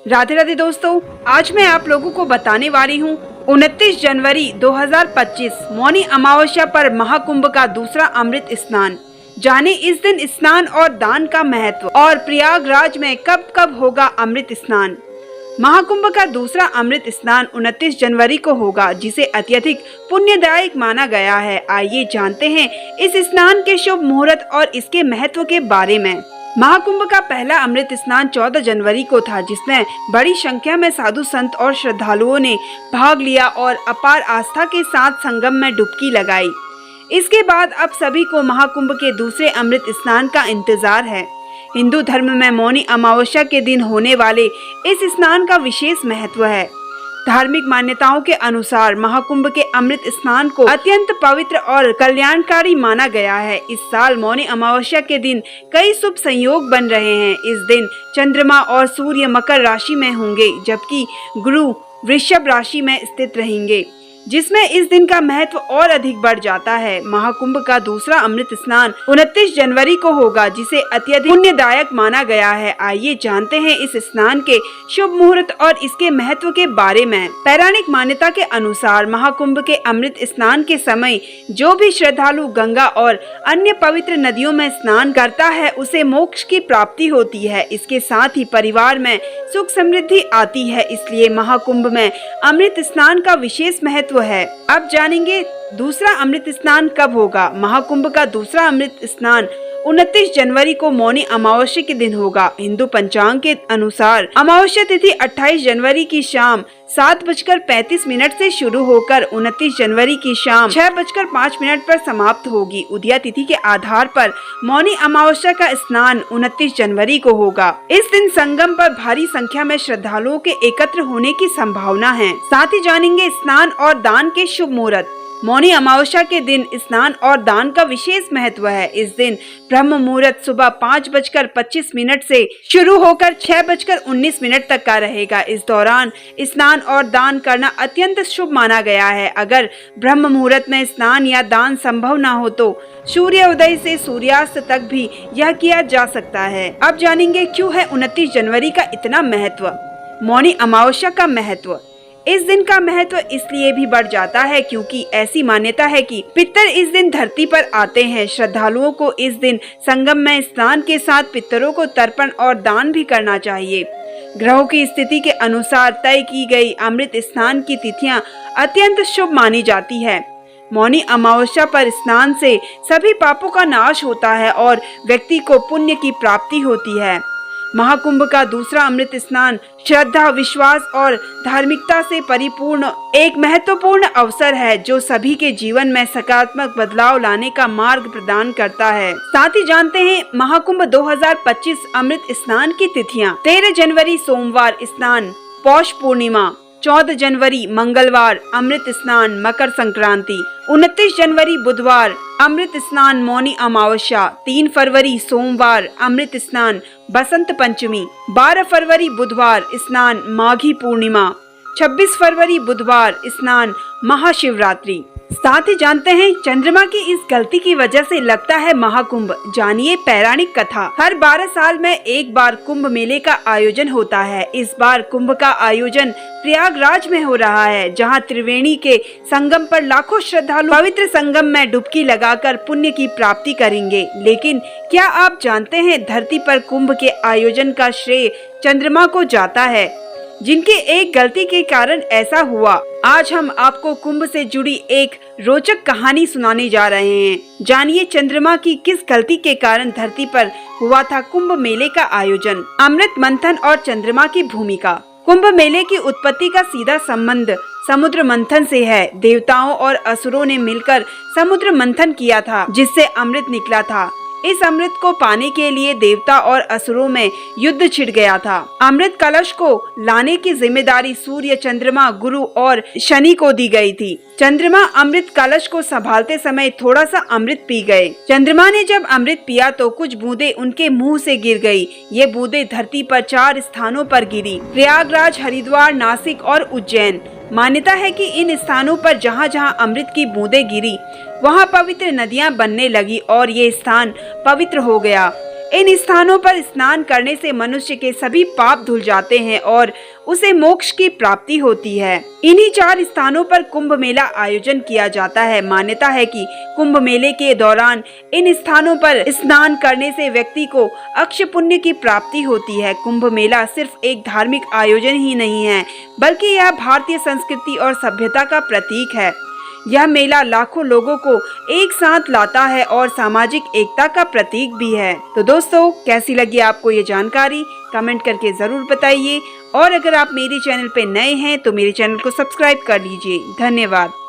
राधे राधे दोस्तों, आज मैं आप लोगों को बताने वाली हूँ 29 जनवरी 2025 मौनी अमावस्या पर महाकुंभ का दूसरा अमृत स्नान। जाने इस दिन स्नान और दान का महत्व और प्रयागराज में कब कब होगा अमृत स्नान। महाकुंभ का दूसरा अमृत स्नान 29 जनवरी को होगा, जिसे अत्यधिक पुण्यदायक माना गया है। आइए जानते हैं इस स्नान के शुभ मुहूर्त और इसके महत्व के बारे में। महाकुंभ का पहला अमृत स्नान 14 जनवरी को था, जिसमें बड़ी संख्या में साधु संत और श्रद्धालुओं ने भाग लिया और अपार आस्था के साथ संगम में डुबकी लगाई। इसके बाद अब सभी को महाकुंभ के दूसरे अमृत स्नान का इंतजार है। हिंदू धर्म में मौनी अमावस्या के दिन होने वाले इस स्नान का विशेष महत्व है। धार्मिक मान्यताओं के अनुसार महाकुंभ के अमृत स्नान को अत्यंत पवित्र और कल्याणकारी माना गया है। इस साल मौनी अमावस्या के दिन कई शुभ संयोग बन रहे हैं। इस दिन चंद्रमा और सूर्य मकर राशि में होंगे, जबकि गुरु वृषभ राशि में स्थित रहेंगे, जिसमें इस दिन का महत्व और अधिक बढ़ जाता है। महाकुंभ का दूसरा अमृत स्नान 29 जनवरी को होगा, जिसे अत्यधिक पुण्यदायक माना गया है। आइए जानते हैं इस स्नान के शुभ मुहूर्त और इसके महत्व के बारे में। पौराणिक मान्यता के अनुसार महाकुंभ के अमृत स्नान के समय जो भी श्रद्धालु गंगा और अन्य पवित्र नदियों में स्नान करता है, उसे मोक्ष की प्राप्ति होती है। इसके साथ ही परिवार में सुख समृद्धि आती है। इसलिए महाकुंभ में अमृत स्नान का विशेष महत्व है। अब जानेंगे दूसरा अमृत स्नान कब होगा। महाकुंभ का दूसरा अमृत स्नान 29 जनवरी को मौनी अमावस्या के दिन होगा। हिंदू पंचांग के अनुसार अमावस्या तिथि 28 जनवरी की शाम 7:35 से शुरू होकर 29 जनवरी की शाम 6:05 पर समाप्त होगी। उदया तिथि के आधार पर मौनी अमावस्या का स्नान 29 जनवरी को होगा। इस दिन संगम पर भारी संख्या में श्रद्धालुओं के एकत्र होने की संभावना है। साथ ही जानेंगे स्नान और दान के शुभ मुहूर्त। मौनी अमावस्या के दिन स्नान और दान का विशेष महत्व है। इस दिन ब्रह्म मुहूर्त सुबह 5:25 से शुरू होकर 6:19 तक का रहेगा। इस दौरान स्नान और दान करना अत्यंत शुभ माना गया है। अगर ब्रह्म मुहूर्त में स्नान या दान संभव न हो तो सूर्योदय से सूर्यास्त तक भी यह किया जा सकता है। अब जानेंगे क्यों है 29 जनवरी का इतना महत्व। मौनी अमावस्या का महत्व। इस दिन का महत्व इसलिए भी बढ़ जाता है क्योंकि ऐसी मान्यता है कि पितर इस दिन धरती पर आते हैं। श्रद्धालुओं को इस दिन संगम में स्नान के साथ पितरों को तर्पण और दान भी करना चाहिए। ग्रहों की स्थिति के अनुसार तय की गई अमृत स्नान की तिथियां अत्यंत शुभ मानी जाती है। मौनी अमावस्या पर स्नान से सभी पापों का नाश होता है और व्यक्ति को पुण्य की प्राप्ति होती है। महाकुंभ का दूसरा अमृत स्नान श्रद्धा, विश्वास और धार्मिकता से परिपूर्ण एक महत्वपूर्ण अवसर है, जो सभी के जीवन में सकारात्मक बदलाव लाने का मार्ग प्रदान करता है। साथ ही जानते हैं महाकुंभ 2025 अमृत स्नान की तिथियां। 13 जनवरी सोमवार स्नान पौष पूर्णिमा, 14 जनवरी मंगलवार अमृत स्नान मकर संक्रांति, 29 जनवरी बुधवार अमृत स्नान मौनी अमावस्या, 3 फरवरी सोमवार अमृत स्नान बसंत पंचमी, 12 फरवरी बुधवार स्नान माघी पूर्णिमा, 26 फरवरी बुधवार स्नान महाशिवरात्रि। साथ ही जानते हैं चंद्रमा की इस गलती की वजह से लगता है महाकुंभ। जानिए पौराणिक कथा। हर 12 साल में एक बार कुंभ मेले का आयोजन होता है। इस बार कुंभ का आयोजन प्रयागराज में हो रहा है, जहां त्रिवेणी के संगम पर लाखों श्रद्धालु पवित्र संगम में डुबकी लगाकर पुण्य की प्राप्ति करेंगे। लेकिन क्या आप जानते हैं धरती पर कुंभ के आयोजन का श्रेय चंद्रमा को जाता है, जिनके एक गलती के कारण ऐसा हुआ। आज हम आपको कुंभ से जुड़ी एक रोचक कहानी सुनाने जा रहे हैं। जानिए चंद्रमा की किस गलती के कारण धरती पर हुआ था कुंभ मेले का आयोजन। अमृत मंथन और चंद्रमा की भूमिका। कुंभ मेले की उत्पत्ति का सीधा संबंध समुद्र मंथन से है। देवताओं और असुरों ने मिलकर समुद्र मंथन किया था, जिससे अमृत निकला था। इस अमृत को पाने के लिए देवता और असुरों में युद्ध छिड़ गया था। अमृत कलश को लाने की जिम्मेदारी सूर्य, चंद्रमा, गुरु और शनि को दी गई थी। चंद्रमा अमृत कलश को संभालते समय थोड़ा सा अमृत पी गए। चंद्रमा ने जब अमृत पिया तो कुछ बूंदें उनके मुंह से गिर गई। ये बूंदें धरती पर 4 स्थानों पर गिरी: प्रयागराज, हरिद्वार, नासिक और उज्जैन। मान्यता है कि इन स्थानों पर जहाँ जहाँ अमृत की बूंदें गिरी, वहाँ पवित्र नदियाँ बनने लगी और ये स्थान पवित्र हो गया। इन स्थानों पर स्नान करने से मनुष्य के सभी पाप धुल जाते हैं और उसे मोक्ष की प्राप्ति होती है। इन्हीं 4 स्थानों पर कुंभ मेला आयोजन किया जाता है। मान्यता है कि कुंभ मेले के दौरान इन स्थानों पर स्नान करने से व्यक्ति को अक्षय पुण्य की प्राप्ति होती है। कुंभ मेला सिर्फ एक धार्मिक आयोजन ही नहीं है, बल्कि यह भारतीय संस्कृति और सभ्यता का प्रतीक है। यह मेला लाखों लोगों को एक साथ लाता है और सामाजिक एकता का प्रतीक भी है। तो दोस्तों, कैसी लगी आपको ये जानकारी, कमेंट करके जरूर बताइए। और अगर आप मेरे चैनल पे नए हैं तो मेरे चैनल को सब्सक्राइब कर लीजिए। धन्यवाद।